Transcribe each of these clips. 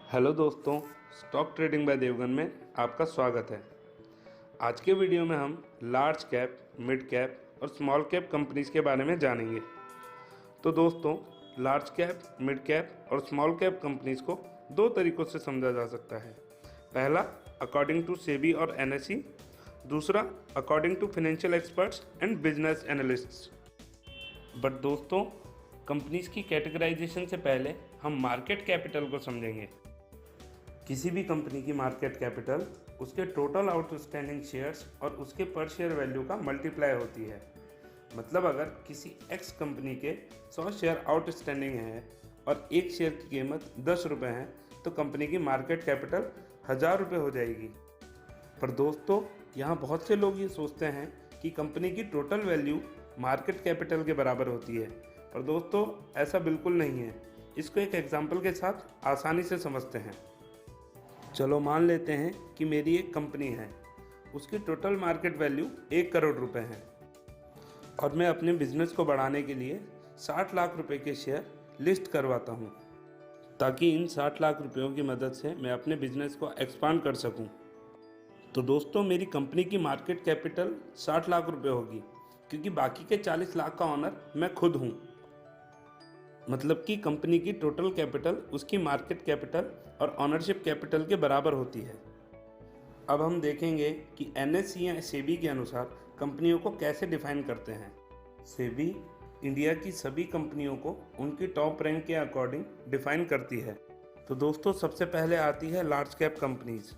Hello दोस्तों, stock trading bye Devgan में आपका स्वागत है। आज के वीडियो में हम लार्ज कैप, मिड कैप और स्मॉल कैप कंपनीज के बारे में जानेंगे। तो दोस्तों, लार्ज कैप, मिड कैप और स्मॉल कैप कंपनीज को दो तरीक़ों से समझा जा सकता है। पहला अकॉर्डिंग टू सेबी और एनएसई, दूसरा according to financial experts and business analysts. But दोस्तों, कंपनीज की कैटेगराइजेशन से पहले हम मार्केट कैपिटल को समझेंगे। किसी भी कंपनी की मार्केट कैपिटल उसके टोटल आउटस्टैंडिंग शेयर्स और उसके पर शेयर वैल्यू का मल्टीप्लाई होती है। मतलब अगर किसी एक्स कंपनी के 100 शेयर आउटस्टैंडिंग हैं और एक शेयर की कीमत 10 रुपये है तो कंपनी की मार्केट कैपिटल 1000 रुपये हो जाएगी। पर दोस्तों, यहाँ बहुत से लोग ये सोचते हैं कि कंपनी की टोटल वैल्यू मार्केट कैपिटल के बराबर होती है। पर दोस्तों, ऐसा बिल्कुल नहीं है। इसको एक एग्जाम्पल के साथ आसानी से समझते हैं। चलो मान लेते हैं कि मेरी एक कंपनी है, उसकी टोटल मार्केट वैल्यू 1 करोड़ रुपए है और मैं अपने बिजनेस को बढ़ाने के लिए 60 लाख रुपए के शेयर लिस्ट करवाता हूँ ताकि इन 60 लाख रुपयों की मदद से मैं अपने बिजनेस को एक्सपांड कर सकूँ। तो दोस्तों, मेरी कंपनी की मार्केट कैपिटल 60 लाख रुपए होगी क्योंकि बाकी के 40 लाख का ऑनर मैं खुद हूँ। मतलब कि कंपनी की टोटल कैपिटल उसकी मार्केट कैपिटल और ऑनरशिप कैपिटल के बराबर होती है। अब हम देखेंगे कि एनएसई या सेबी के अनुसार कंपनियों को कैसे डिफाइन करते हैं। सेबी इंडिया की सभी कंपनियों को उनकी टॉप रैंक के अकॉर्डिंग डिफाइन करती है। तो दोस्तों, सबसे पहले आती है लार्ज कैप कंपनीज।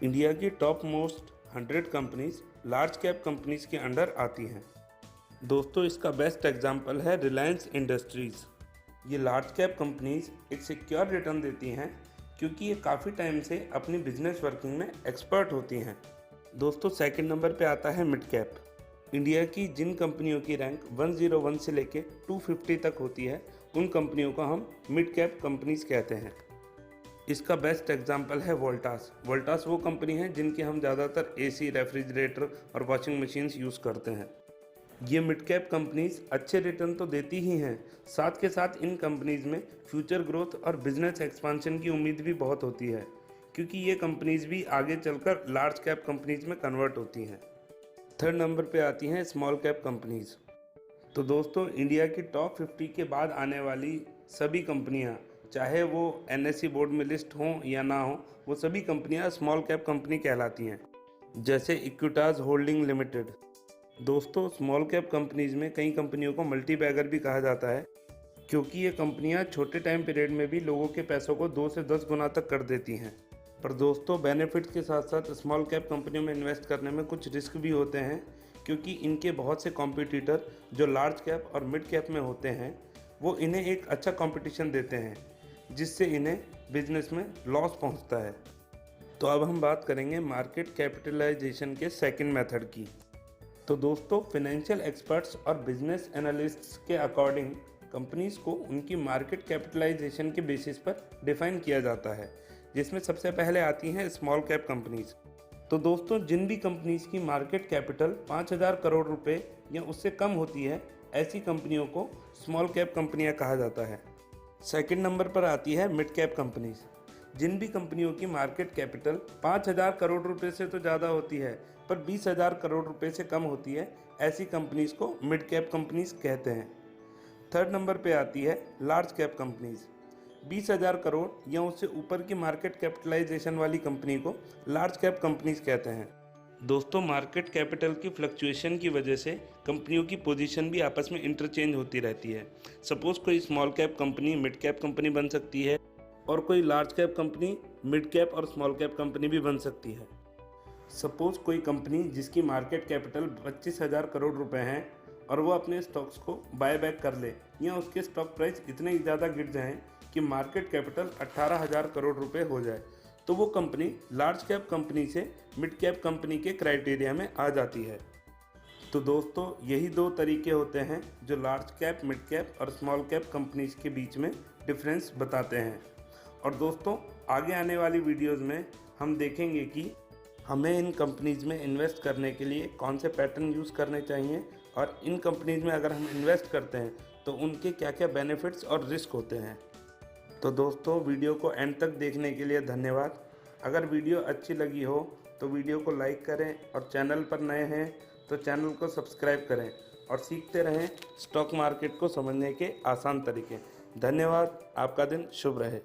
इंडिया की top most 100 companies large cap companies के अंडर आती हैं। दोस्तों, इसका बेस्ट एग्जांपल है रिलायंस इंडस्ट्रीज़। ये लार्ज कैप कंपनीज एक सिक्योर रिटर्न देती हैं क्योंकि ये काफ़ी टाइम से अपनी बिजनेस वर्किंग में एक्सपर्ट होती हैं। दोस्तों, सेकंड नंबर पे आता है मिड कैप। इंडिया की जिन कंपनियों की रैंक 101 से लेके 250 तक होती है उन कंपनियों को हम मिड कैप कंपनीज कहते हैं। इसका बेस्ट एग्जांपल है वोल्टास। वोल्टास वो कंपनी है जिनके हम ज़्यादातर एसी, रेफ्रिजरेटर और वॉशिंग मशीन्स यूज़ करते हैं। ये मिड कैप कंपनीज अच्छे रिटर्न तो देती ही हैं, साथ के साथ इन कंपनीज में फ्यूचर ग्रोथ और बिजनेस एक्सपांशन की उम्मीद भी बहुत होती है क्योंकि ये कंपनीज भी आगे चलकर लार्ज कैप कंपनीज में कन्वर्ट होती हैं। थर्ड नंबर पे आती हैं स्मॉल कैप कंपनीज। तो दोस्तों, इंडिया की टॉप 50 के बाद आने वाली सभी कंपनियां, चाहे वो एनएसई बोर्ड में लिस्ट हों या ना हो, वो सभी कंपनियां स्मॉल कैप कंपनी कहलाती हैं। जैसे इक्विटास होल्डिंग लिमिटेड। दोस्तों, स्मॉल कैप कंपनीज में कई कंपनियों को मल्टी बैगर भी कहा जाता है क्योंकि ये कंपनियां छोटे टाइम पीरियड में भी लोगों के पैसों को 2 से 10 गुना तक कर देती हैं। पर दोस्तों, बेनिफिट्स के साथ साथ स्मॉल कैप कंपनियों में इन्वेस्ट करने में कुछ रिस्क भी होते हैं क्योंकि इनके बहुत से कॉम्पिटिटर जो लार्ज कैप और मिड कैप में होते हैं वो इन्हें एक अच्छा कॉम्पिटिशन देते हैं जिससे इन्हें बिजनेस में लॉस पहुँचता है। तो अब हम बात करेंगे मार्केट कैपिटलाइजेशन के सेकेंड मेथड की। तो दोस्तों, फाइनेंशियल एक्सपर्ट्स और बिजनेस एनालिस्ट्स के अकॉर्डिंग कंपनीज को उनकी मार्केट कैपिटलाइजेशन के बेसिस पर डिफाइन किया जाता है, जिसमें सबसे पहले आती हैं स्मॉल कैप कंपनीज। तो दोस्तों, जिन भी कंपनीज की मार्केट कैपिटल 5000 करोड़ रुपए या उससे कम होती है, ऐसी कंपनियों को स्मॉल कैप कंपनियां कहा जाता है। सेकंड नंबर पर आती है मिड कैप कंपनीज। जिन भी कंपनियों की मार्केट कैपिटल 5000 करोड़ रुपए से तो ज़्यादा होती है पर 20,000 करोड़ रुपए से कम होती है, ऐसी कंपनीज को मिड कैप कंपनीज कहते हैं। थर्ड नंबर पे आती है लार्ज कैप कंपनीज। 20,000 करोड़ या उससे ऊपर की मार्केट कैपिटलाइजेशन वाली कंपनी को लार्ज कैप कंपनीज कहते हैं। दोस्तों, मार्केट कैपिटल की फ्लक्चुएशन की वजह से कंपनियों की पोजीशन भी आपस में इंटरचेंज होती रहती है। सपोज कोई small cap company mid cap company बन सकती है और कोई large cap company mid cap और स्मॉल कैप कंपनी भी बन सकती है। सपोज कोई कंपनी जिसकी मार्केट कैपिटल 25,000 करोड़ रुपए हैं और वो अपने स्टॉक्स को बाय बैक कर ले या उसके स्टॉक प्राइस इतने ज़्यादा गिर जाएं कि मार्केट कैपिटल 18,000 करोड़ रुपए हो जाए, तो वो कंपनी लार्ज कैप कंपनी से मिड कैप कंपनी के क्राइटेरिया में आ जाती है। तो दोस्तों, यही दो तरीके होते हैं जो लार्ज कैप, मिड कैप और स्मॉल कैप कंपनीज के बीच में डिफरेंस बताते हैं। और दोस्तों, आगे आने वाली वीडियोस में हम देखेंगे कि हमें इन कंपनीज में इन्वेस्ट करने के लिए कौन से पैटर्न यूज़ करने चाहिए और इन कंपनीज में अगर हम इन्वेस्ट करते हैं तो उनके क्या क्या बेनिफिट्स और रिस्क होते हैं। तो दोस्तों वीडियो को एंड तक देखने के लिए धन्यवाद। अगर वीडियो अच्छी लगी हो तो वीडियो को लाइक करें और चैनल पर नए हैं तो चैनल को सब्सक्राइब करें और सीखते रहें स्टॉक मार्केट को समझने के आसान तरीके। धन्यवाद। आपका दिन शुभ रहे।